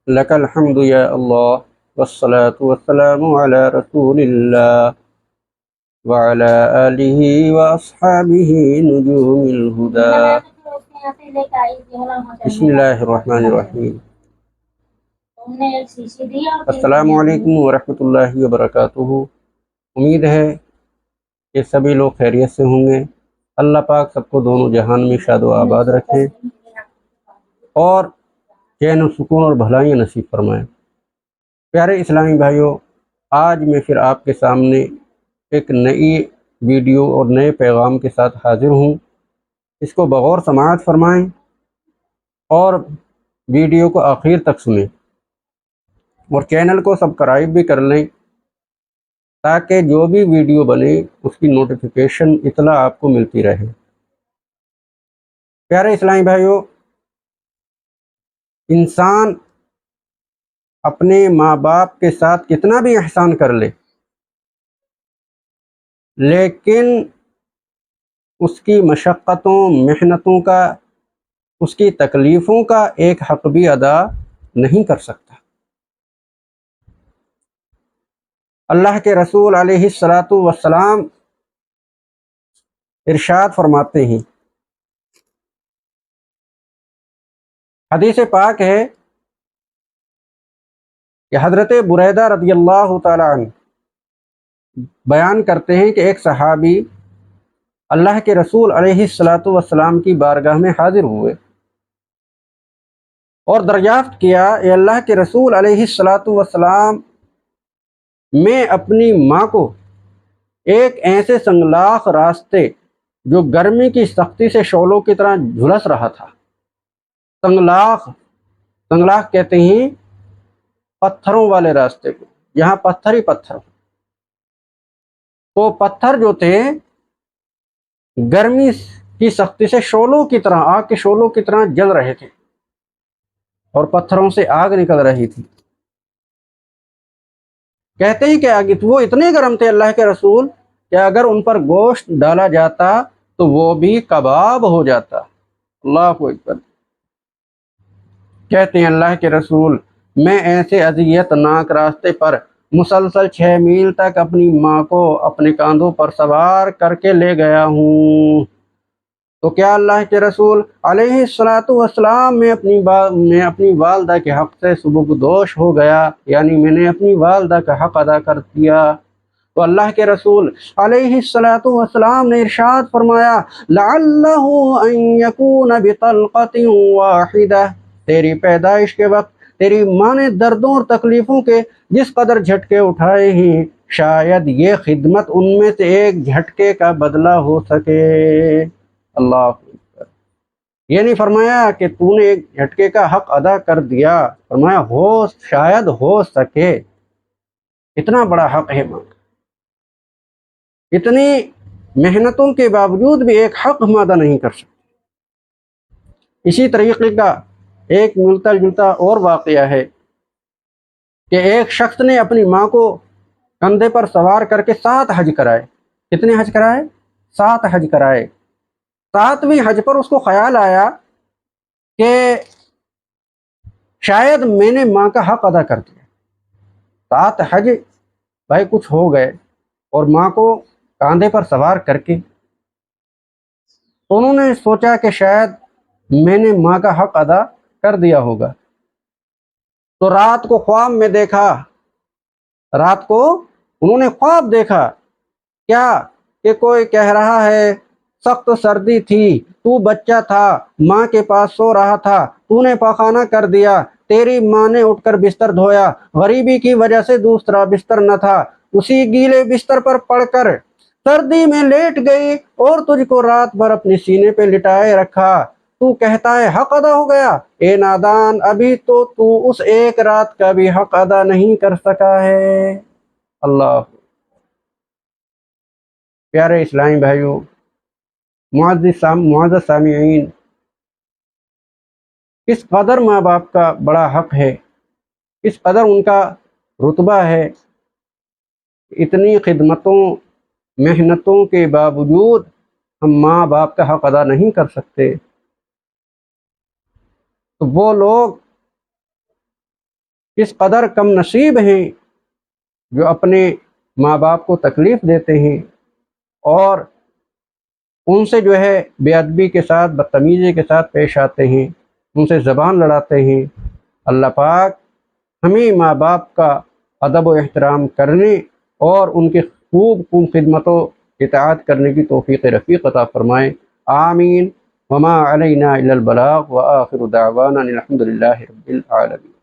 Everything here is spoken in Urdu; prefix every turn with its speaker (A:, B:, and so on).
A: لك الحمد يا الله والصلاة والسلام على رسول الله وعلى آله وأصحابه نجوم الهدى بسم الله الرحمن الرحیم۔ السلام علیکم ورحمۃ اللہ وبرکاتہ۔ امید ہے کہ سبھی لوگ خیریت سے ہوں گے۔ اللہ پاک سب کو دونوں جہان میں شاد و آباد رکھے اور چین و سکون اور بھلائیاں نصیب فرمائیں۔ پیارے اسلامی بھائیوں، آج میں پھر آپ کے سامنے ایک نئی ویڈیو اور نئے پیغام کے ساتھ حاضر ہوں۔ اس کو بغور سماعت فرمائیں اور ویڈیو کو آخر تک سنیں اور چینل کو سبسکرائب بھی کر لیں تاکہ جو بھی ویڈیو بنے اس کی نوٹیفیکیشن اطلاع آپ کو ملتی رہے۔ پیارے اسلامی بھائیوں، انسان اپنے ماں باپ کے ساتھ کتنا بھی احسان کر لے لیکن اس کی مشقتوں، محنتوں کا، اس کی تکلیفوں کا ایک حق بھی ادا نہیں کر سکتا۔ اللہ کے رسول علیہ الصلاۃ والسلام ارشاد فرماتے ہیں، حدیث پاک ہے کہ حضرت بریدہ رضی اللہ تعالی عنہ بیان کرتے ہیں کہ ایک صحابی اللہ کے رسول علیہ الصلاۃ والسلام کی بارگاہ میں حاضر ہوئے اور دریافت کیا، اے اللہ کے رسول علیہ الصلاۃ والسلام، میں اپنی ماں کو ایک ایسے سنگلاخ راستے جو گرمی کی سختی سے شعلوں کی طرح جھلس رہا تھا، سنگلاخ کہتے ہیں پتھروں والے راستے کو، یہاں پتھر ہی پتھر، وہ پتھر جو تھے گرمی کی سختی سے شعلوں کی طرح، آگ کے شعلوں کی طرح جل رہے تھے اور پتھروں سے آگ نکل رہی تھی۔ کہتے ہیں کہ وہ اتنے گرم تھے اللہ کے رسول کہ اگر ان پر گوشت ڈالا جاتا تو وہ بھی کباب ہو جاتا۔ اللہ اکبر۔ کہتے ہیں اللہ کے رسول، میں ایسے اذیت ناک راستے پر مسلسل 6 میل تک اپنی ماں کو اپنے کاندھوں پر سوار کر کے لے گیا ہوں، تو کیا اللہ کے رسول علیہ الصلاۃ والسلام میں اپنی والدہ کے حق سے سبکدوش ہو گیا، یعنی میں نے اپنی والدہ کا حق ادا کر دیا؟ تو اللہ کے رسول علیہ الصلاۃ والسلام نے ارشاد فرمایا، لعلہ ان یکون بطلقۃ واحدہ، تیری پیدائش کے وقت تیری ماں نے دردوں اور تکلیفوں کے جس قدر جھٹکے اٹھائے ہیں، شاید یہ خدمت ان میں سے ایک جھٹکے کا بدلہ ہو سکے۔ اللہ اکبر۔ یہ نہیں فرمایا کہ تو نے ایک جھٹکے کا حق ادا کر دیا، فرمایا شاید ہو سکے۔ اتنا بڑا حق ہے ماں، اتنی محنتوں کے باوجود بھی ایک حق ہم ادا نہیں کر سکتے۔ اسی طریقے کا ایک ملتا جلتا اور واقعہ ہے کہ ایک شخص نے اپنی ماں کو کندھے پر سوار کر کے 7 حج کرائے۔ کتنے حج کرائے؟ 7 حج کرائے۔ 7ویں حج پر اس کو خیال آیا کہ شاید میں نے ماں کا حق ادا کر دیا۔ 7 حج بھائی کچھ ہو گئے اور ماں کو کاندھے پر سوار کر کے انہوں نے سوچا کہ شاید میں نے ماں کا حق ادا کر دیا ہوگا، تو رات کو خواب میں دیکھا، رات کو انہوں نے خواب دیکھا کیا کہ کوئی کہہ رہا ہے سخت سردی تھی، تو بچہ تھا، ماں کے پاس سو رہا تھا، تو نے پاخانہ کر دیا، تیری ماں نے اٹھ کر بستر دھویا، غریبی کی وجہ سے دوسرا بستر نہ تھا، اسی گیلے بستر پر پڑ کر سردی میں لیٹ گئی اور تجھ کو رات بھر اپنے سینے پہ لٹائے رکھا، تو کہتا ہے حق ادا ہو گیا؟ اے نادان، ابھی تو اس ایک رات کا بھی حق ادا نہیں کر سکا ہے۔ اللہ۔ پیارے اسلامی بھائیوں، معزز سامعین، کس قدر ماں باپ کا بڑا حق ہے، کس قدر ان کا رتبہ ہے، اتنی خدمتوں، محنتوں کے باوجود ہم ماں باپ کا حق ادا نہیں کر سکتے۔ تو وہ لوگ کس قدر کم نصیب ہیں جو اپنے ماں باپ کو تکلیف دیتے ہیں اور ان سے جو ہے بے ادبی کے ساتھ بدتمیزی کے ساتھ پیش آتے ہیں، ان سے زبان لڑاتے ہیں۔ اللہ پاک ہمیں ماں باپ کا ادب و احترام کرنے اور ان کی خوب خدمت و اطاعت کرنے کی توفیق رفیق عطا فرمائے، آمین۔ وما علینا الا البلاغ وآخر دعوانا الحمد للہ رب العالمین۔